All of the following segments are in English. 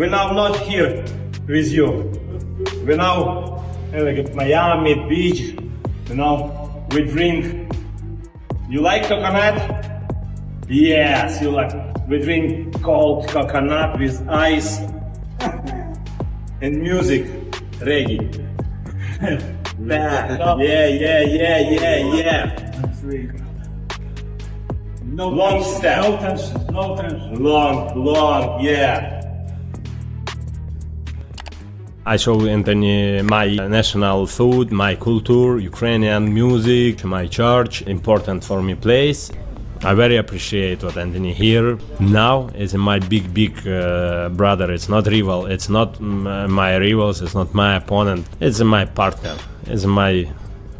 we're now not here with you. We're now like at Miami Beach, you know, we drink. You like coconut? Yes, you like. We drink cold coconut with ice and music, reggae. Yeah. No Long tension, step. No tension, no tension. Long, yeah. I show Anthony my national food, my culture, Ukrainian music, my church, important for me place. I very appreciate what Anthony here now is my big brother. It's not rival, it's not my rivals, it's not my opponent, it's my partner, it's my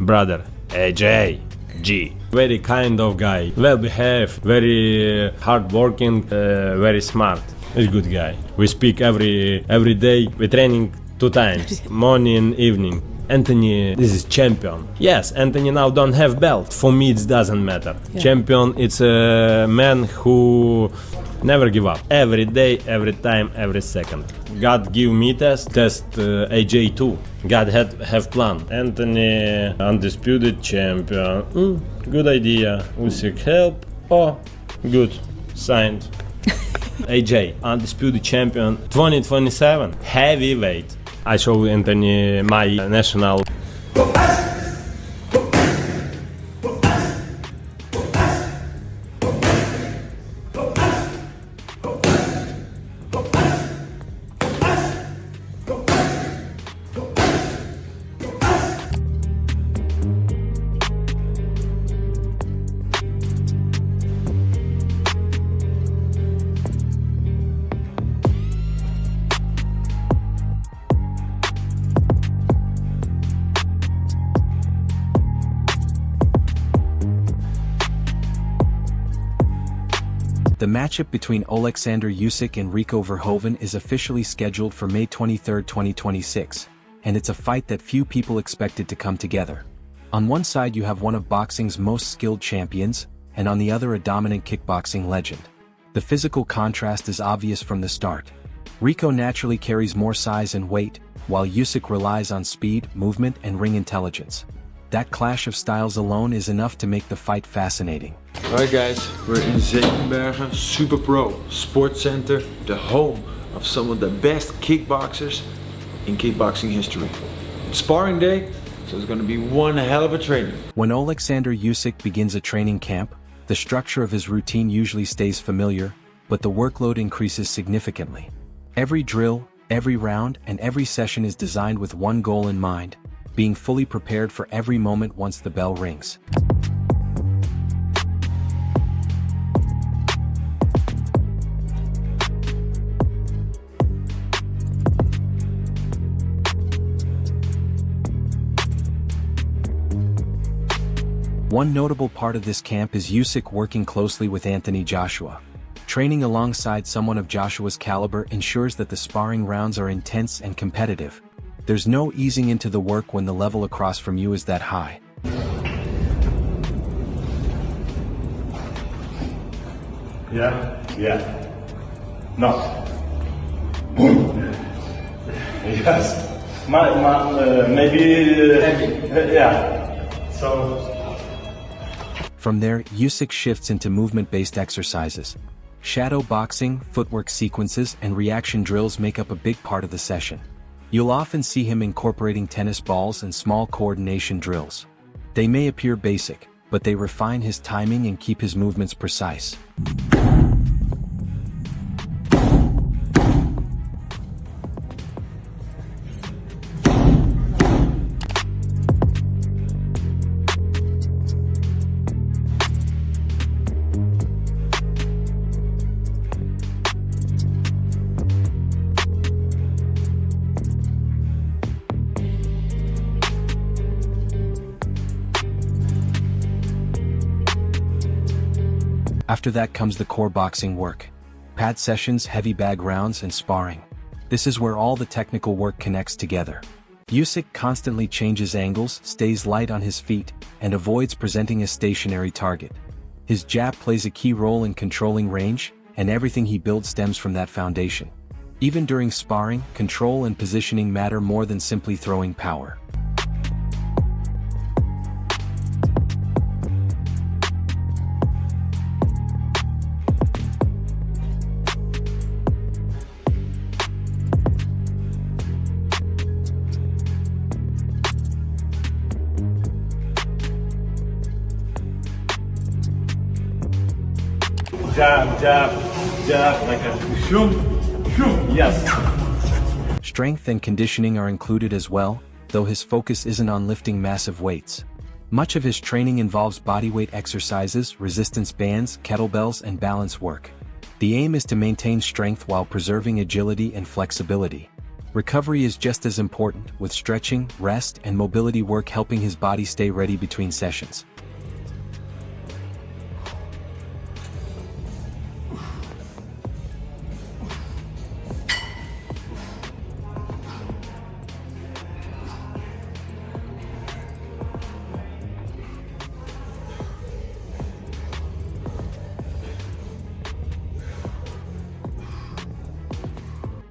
brother, AJ G. Very kind of guy, well behaved, very hardworking, very smart. He's a good guy. We speak every day. We training 2 times, morning and evening. Anthony, this is champion. Yes, Anthony now don't have belt. For me, it doesn't matter. Yeah. Champion, it's a man who never give up. Every day, every time, every second. God give me test AJ too. God have plan. Anthony, undisputed champion. Good idea. Usyk help. Oh, good. Signed. AJ, undisputed champion 2027, heavyweight. I show Anthony my national. The matchup between Oleksandr Usyk and Rico Verhoeven is officially scheduled for May 23, 2026, and it's a fight that few people expected to come together. On one side you have one of boxing's most skilled champions, and on the other a dominant kickboxing legend. The physical contrast is obvious from the start. Rico naturally carries more size and weight, while Usyk relies on speed, movement, and ring intelligence. That clash of styles alone is enough to make the fight fascinating. Alright guys, we're in Zevenbergen, Super Pro Sports Center, the home of some of the best kickboxers in kickboxing history. It's sparring day, so it's gonna be one hell of a training. When Oleksandr Usyk begins a training camp, the structure of his routine usually stays familiar, but the workload increases significantly. Every drill, every round, and every session is designed with one goal in mind: being fully prepared for every moment once the bell rings. One notable part of this camp is Usyk working closely with Anthony Joshua. Training alongside someone of Joshua's caliber ensures that the sparring rounds are intense and competitive. There's no easing into the work when the level across from you is that high. Yeah. No. Yes. Maybe. Yeah. So. From there, Usyk shifts into movement-based exercises. Shadow boxing, footwork sequences, and reaction drills make up a big part of the session. You'll often see him incorporating tennis balls and small coordination drills. They may appear basic, but they refine his timing and keep his movements precise. After that comes the core boxing work. Pad sessions, heavy bag rounds, and sparring. This is where all the technical work connects together. Usyk constantly changes angles, stays light on his feet, and avoids presenting a stationary target. His jab plays a key role in controlling range, and everything he builds stems from that foundation. Even during sparring, control and positioning matter more than simply throwing power. Jab, jab, like a shoom, shoom. Yes. Strength and conditioning are included as well, though his focus isn't on lifting massive weights. Much of his training involves bodyweight exercises, resistance bands, kettlebells, and balance work. The aim is to maintain strength while preserving agility and flexibility. Recovery is just as important, with stretching, rest, and mobility work helping his body stay ready between sessions.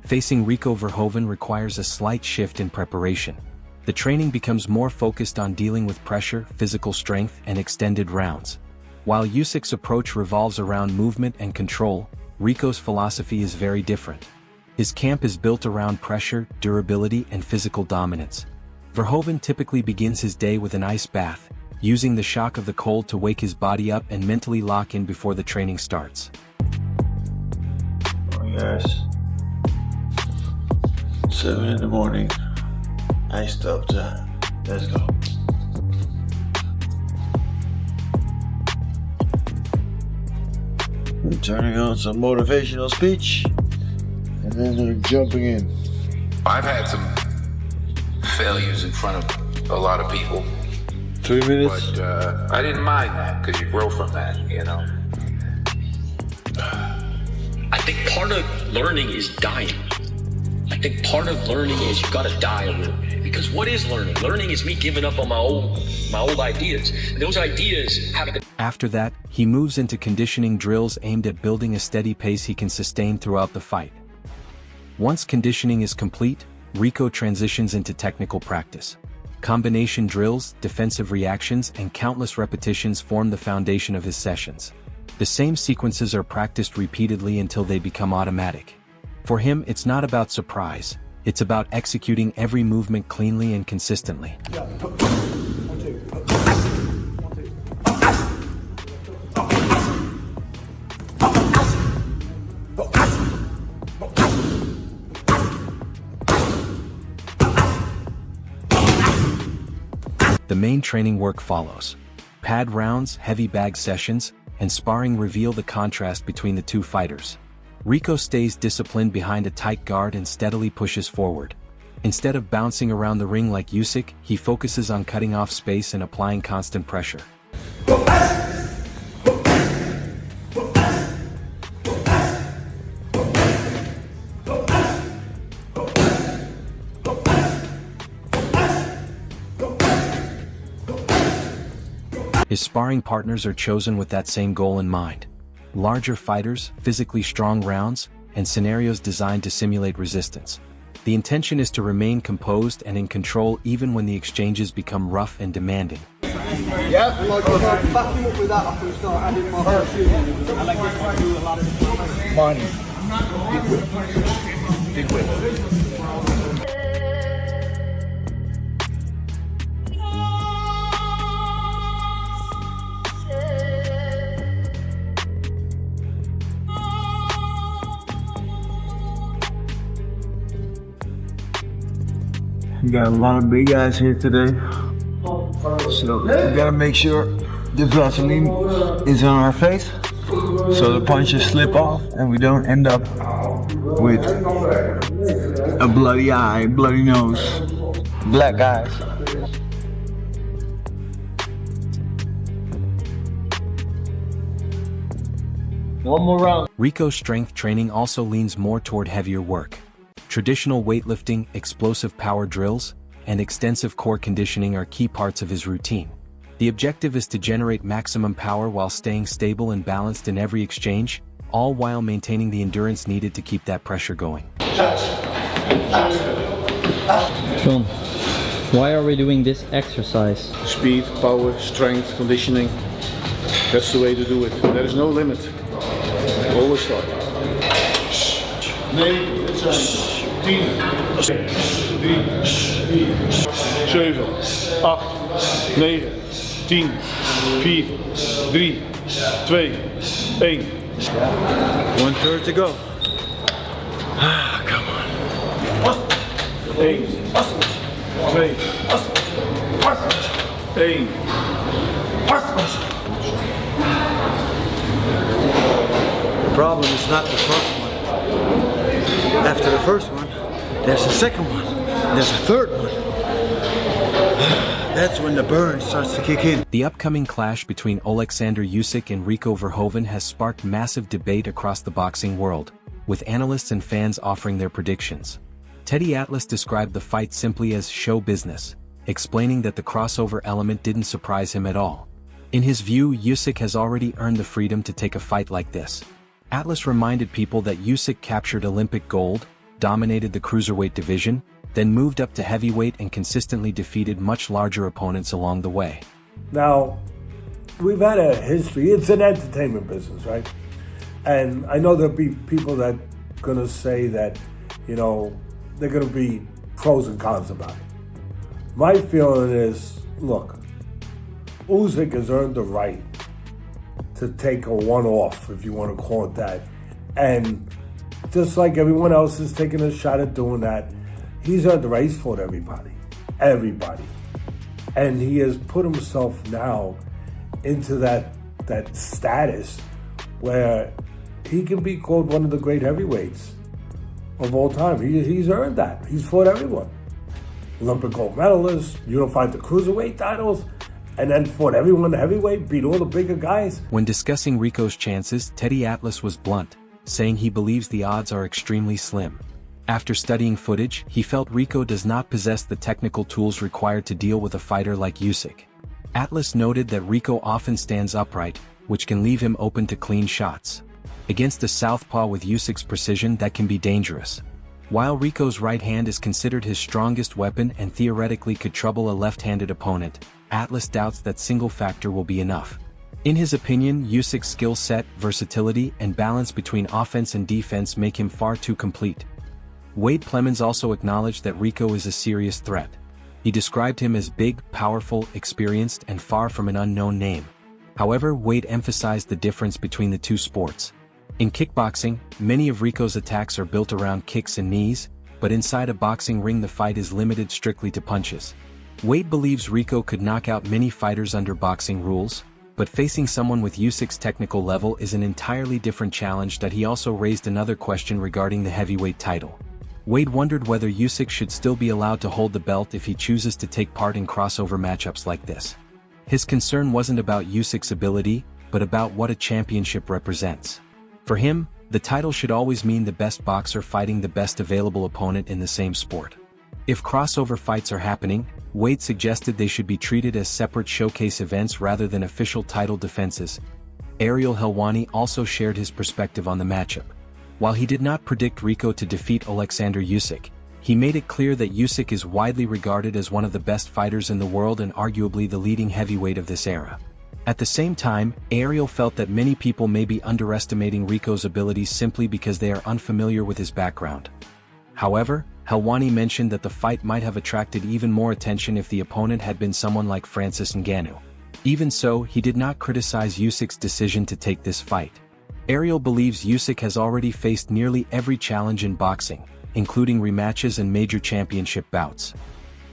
Facing Rico Verhoeven requires a slight shift in preparation. The training becomes more focused on dealing with pressure, physical strength, and extended rounds. While Usyk's approach revolves around movement and control, Rico's philosophy is very different. His camp is built around pressure, durability, and physical dominance. Verhoeven typically begins his day with an ice bath, using the shock of the cold to wake his body up and mentally lock in before the training starts. Oh yes. 7 in the morning. Iced up time. Let's go. We're turning on some motivational speech, and then they're jumping in. I've had some failures in front of a lot of people. 3 minutes. But I didn't mind that because you grow from that, you know. I think part of learning is dying. I think part of learning is you gotta die a little bit. Because what is learning? Learning is me giving up on my old ideas. And those ideas have to... After that, he moves into conditioning drills aimed at building a steady pace he can sustain throughout the fight. Once conditioning is complete, Rico transitions into technical practice. Combination drills, defensive reactions, and countless repetitions form the foundation of his sessions. The same sequences are practiced repeatedly until they become automatic. For him, it's not about surprise, it's about executing every movement cleanly and consistently. The main training work follows. Pad rounds, heavy bag sessions, and sparring reveal the contrast between the two fighters. Rico stays disciplined behind a tight guard and steadily pushes forward. Instead of bouncing around the ring like Usyk, he focuses on cutting off space and applying constant pressure. His sparring partners are chosen with that same goal in mind. Larger fighters, physically strong rounds, and scenarios designed to simulate resistance. The intention is to remain composed and in control even when the exchanges become rough and demanding. Yeah, like back him up with that, I can start adding more. I like to do a lot of money. Big whip. We got a lot of big guys here today, so we gotta make sure the Vaseline is on our face so the punches slip off and we don't end up with a bloody eye, bloody nose, black eyes. One more round. Rico's strength training also leans more toward heavier work. Traditional weightlifting, explosive power drills, and extensive core conditioning are key parts of his routine. The objective is to generate maximum power while staying stable and balanced in every exchange, all while maintaining the endurance needed to keep that pressure going. Sean, why are we doing this exercise? Speed, power, strength, conditioning. That's the way to do it. There is no limit. Always start. 9, 10, 3, 7, 8, 9, 10, 4, 3, 2, 1. 1/3 to go. Ah, come on. 1, 2, 1. The problem is not the first one. After the first one, there's a second one. There's a third one. That's when the burn starts to kick in. The upcoming clash between Oleksandr Usyk and Rico Verhoeven has sparked massive debate across the boxing world, with analysts and fans offering their predictions. Teddy Atlas described the fight simply as show business, explaining that the crossover element didn't surprise him at all. In his view, Usyk has already earned the freedom to take a fight like this. Atlas reminded people that Usyk captured Olympic gold, dominated the cruiserweight division, then moved up to heavyweight and consistently defeated much larger opponents along the way. Now, we've had a history. It's an entertainment business, right? And I know there'll be people that are going to say that, you know, they're going to be pros and cons about it. My feeling is, look, Usyk has earned the right to take a one-off, if you want to call it that. And just like everyone else is taking a shot at doing that, he's earned the right. He's fought everybody. And he has put himself now into that status where he can be called one of the great heavyweights of all time. He's earned that. He's fought everyone. Olympic gold medalist, unified the cruiserweight titles, and then fought everyone heavyweight, beat all the bigger guys. When discussing Rico's chances, Teddy Atlas was blunt, saying he believes the odds are extremely slim. After studying footage, he felt Rico does not possess the technical tools required to deal with a fighter like Usyk. Atlas noted that Rico often stands upright, which can leave him open to clean shots. Against a southpaw with Usyk's precision, that can be dangerous. While Rico's right hand is considered his strongest weapon and theoretically could trouble a left-handed opponent, Atlas doubts that single factor will be enough. In his opinion, Usyk's skill set, versatility, and balance between offense and defense make him far too complete. Wade Clemens also acknowledged that Rico is a serious threat. He described him as big, powerful, experienced, and far from an unknown name. However, Wade emphasized the difference between the two sports. In kickboxing, many of Rico's attacks are built around kicks and knees, but inside a boxing ring the fight is limited strictly to punches. Wade believes Rico could knock out many fighters under boxing rules, but facing someone with Usyk's technical level is an entirely different challenge. That he also raised another question regarding the heavyweight title. Wade wondered whether Usyk should still be allowed to hold the belt if he chooses to take part in crossover matchups like this. His concern wasn't about Usyk's ability, but about what a championship represents. For him, the title should always mean the best boxer fighting the best available opponent in the same sport. If crossover fights are happening, Wade suggested they should be treated as separate showcase events rather than official title defenses. Ariel Helwani also shared his perspective on the matchup. While he did not predict Rico to defeat Oleksandr Usyk, he made it clear that Usyk is widely regarded as one of the best fighters in the world and arguably the leading heavyweight of this era. At the same time, Ariel felt that many people may be underestimating Rico's abilities simply because they are unfamiliar with his background. However, Helwani mentioned that the fight might have attracted even more attention if the opponent had been someone like Francis Ngannou. Even so, he did not criticize Usyk's decision to take this fight. Ariel believes Usyk has already faced nearly every challenge in boxing, including rematches and major championship bouts.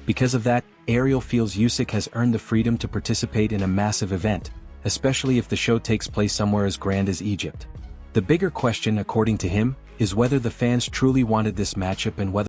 Because of that, Ariel feels Usyk has earned the freedom to participate in a massive event, especially if the show takes place somewhere as grand as Egypt. The bigger question, according to him, is whether the fans truly wanted this matchup and whether